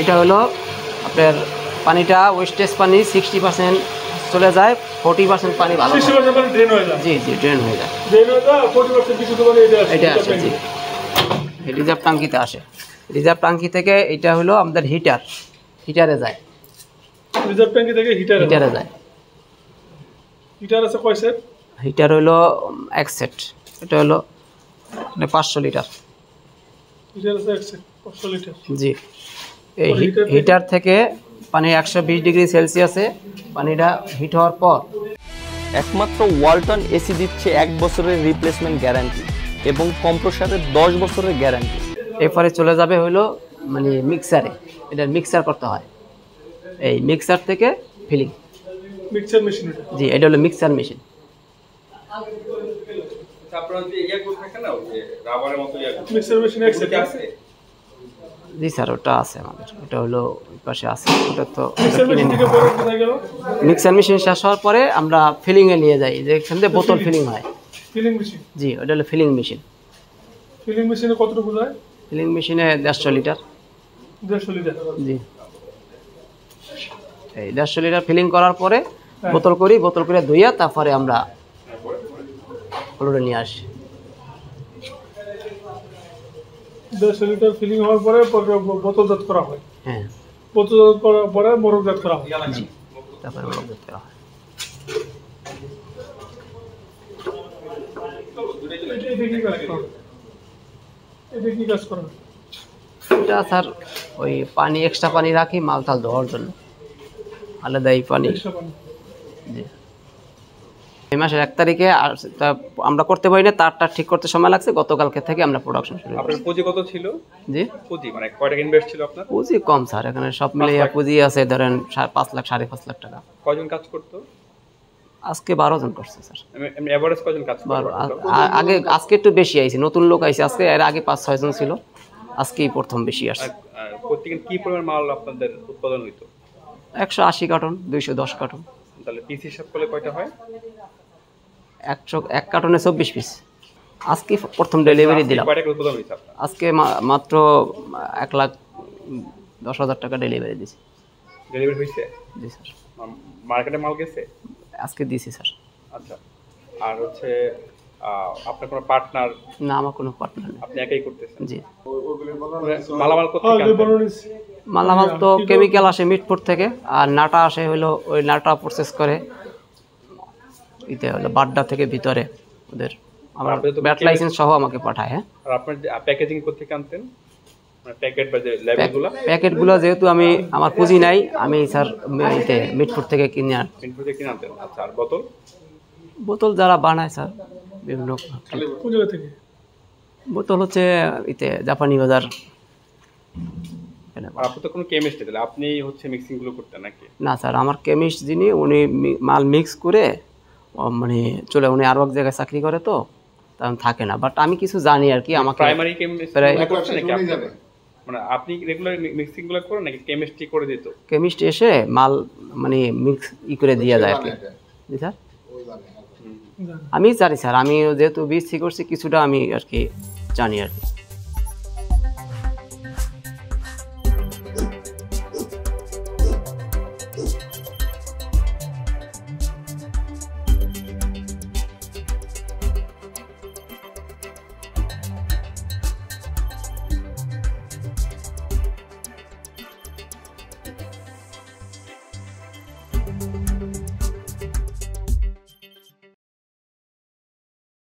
এটা হলো আপনার পানিটা ওয়েস্টেজ পানি 60% চলে যায়, 40% পানি ভালো জি জি ড্রেন হয়ে যায়। এটা আসে জি রিজার্ভ ট্যাঙ্কিতে আসে। রিজার্ভ ট্যাঙ্কি থেকে এটা হলো আমাদের হিটারে যায়। রিজার্ভ ট্যাঙ্কি থেকে হিটারে যায়। হিটার আছে কয় সেট? হিটার হলো এক সেট। এটা হলো 500 লিটার। হিটার আছে এক সেট 500 লিটার জি। এই হিটার থেকে পানি 120 ডিগ্রি সেলসিয়াসে পানিটা হিট হওয়ার পর একমাত্র ওয়ালটন এসি দিচ্ছে 1 বছরের রিপ্লেসমেন্ট গ্যারান্টি এবং কম্প্রেসরের 10 বছরের গ্যারান্টি। এরপরে চলে যাবে হলো মানে মিক্সারে। এটা মিক্সার করতে হয়। এই মিক্সার থেকে ফিলিং মিক্সার মেশিন এটা। জি এটা হলো মিক্সার মেশিন। আপনারা যে ইয়া করে থাকেন না ওই রাবারের মতো ইয়া মিক্সার মেশিন এক সেট আছে? জি স্যার ওটা আছে আমাদের। ওটা হলো ওই পাশে আছে। ওটা তো মিক্সার মেশিন থেকে পরে কোথায় গেল? মিক্সার মেশিন শেষ হওয়ার পরে আমরা ফিলিং এ নিয়ে যাই, যেখান থেকে বোতল ফিলিং হয়। Feeling machine? জি ওটা হলো ফিলিং মেশিন। ফিলিং মেশিনে কতটুকু যায়? ফিলিং মেশিনে 150 লিটার। 150 লিটার? জি এই 150 লিটার ফিলিং করার পরে বোতল করি, বোতল করে ধুইয়া তারপরে আমরা ফ্লোরে নিয়ে আসি। 150 লিটার ফিলিং হওয়ার পরে বোতলজাত করা হয়। হ্যাঁ বোতলজাত করার পরে মোড়কজাত করা হয়। জি তারপরে মোড়কজাত করা হয়। এটা কি কাজ করে? এটা স্যার ওই পানি এক্সট্রা পানি রাখি মালটাল ধোয়ার জন্য আলাদা এই পানি। জি এই মাসের 1 তারিখে আমরা করতে পারি না, তারটা ঠিক করতে সময় লাগছে। গতকালকে থেকে আমরা প্রোডাকশন শুরু করি। আপনার পুঁজি কত ছিল? জি পুঁজি মানে কয় টাকা ইনভেস্ট ছিল আপনার? পুঁজি কম স্যার, এখানে সব মিলিয়ে পুঁজি আছে ধরেন 5 লাখ 5.5 লাখ টাকা। কয়জন কাজ করতো? আজকে 12 জন করছে স্যার। এমনি এভারেজ কয়জন কাজ করতো? আগে আজকে একটু বেশি আইছে, নতুন লোক আইছে আজকে। এর আগে 5-6 জন ছিল, আজকেই প্রথম বেশি আসছে। প্রতিদিন কি পরিমাণ মাল আপনাদের উৎপাদন হইতো? 180 কার্টন, 210 কার্টন। তাহলে পিস হিসাব করলে কয়টা হয়? 1 কার্টনে 24 পিস। আজকে প্রথম ডেলিভারি দিলাম। কয় টাকা উৎপাদন হইছে আপনার? আজকে মাত্র 1,10,000 টাকা ডেলিভারি দিছি। ডেলিভারি হইছে? জি স্যার। মার্কেটে মাল গেছে? আজকে দিছি স্যার। আচ্ছা। আর হচ্ছে আপনার কোনো পার্টনার? না আমার কোনো পার্টনার নেই, আপনি একাই করতেছেন? জি। মালামাল কোথায় আনতেন? মালামাল তো কেমিক্যাল আসে মিটপুর থেকে, আর নাটা আসে হলো ওই নাটা প্রসেস করে ইতে হলো বাড্ডা থেকে ভিতরে ওদের আমার ব্যাট লাইসেন্স সহ আমাকে পাঠায়। হ্যাঁ। আর আপনার প্যাকেজিং কোথেকে আনতেন? মানে প্যাকেট বা যে লেবেলগুলো? প্যাকেটগুলো যেহেতু আমার পুঁজি নাই, আমি স্যার ইতে মিটপুর থেকে কিনে আনি। মিটপুর থেকে কিনে আনতেন? আচ্ছা। আর বোতল? বোতল যারা বানায় স্যার বিভিন্ন কোন জায়গা থেকে? বোতল হচ্ছে ইতে জাপানি বাজার। আর আপনি তো কোনো কেমিস্ট, তাহলে আপনি হচ্ছে মিক্সিংগুলো করতেন নাকি? না স্যার আমার কেমিস্ট যিনি, উনি মাল মিক্স করে মানে চলে, উনি আরও এক জায়গায় চাকরি করে তো তেমন থাকে না, বাট আমি কিছু জানি আর কি। আমাকে প্রাইমারি কেমিস্ট করছেন নাকি আপনি? মানে আপনি রেগুলার মিক্সিংগুলো করেন নাকি কেমিস্ট্রি করে দিত? কেমিস্ট এসে মাল মানে মিক্স করে দিয়ে যায় আর কি। জি স্যার আমি জানি স্যার, আমি যেহেতু বিএসসি করছি কিছুটা আমি আর কি জানি আর কি।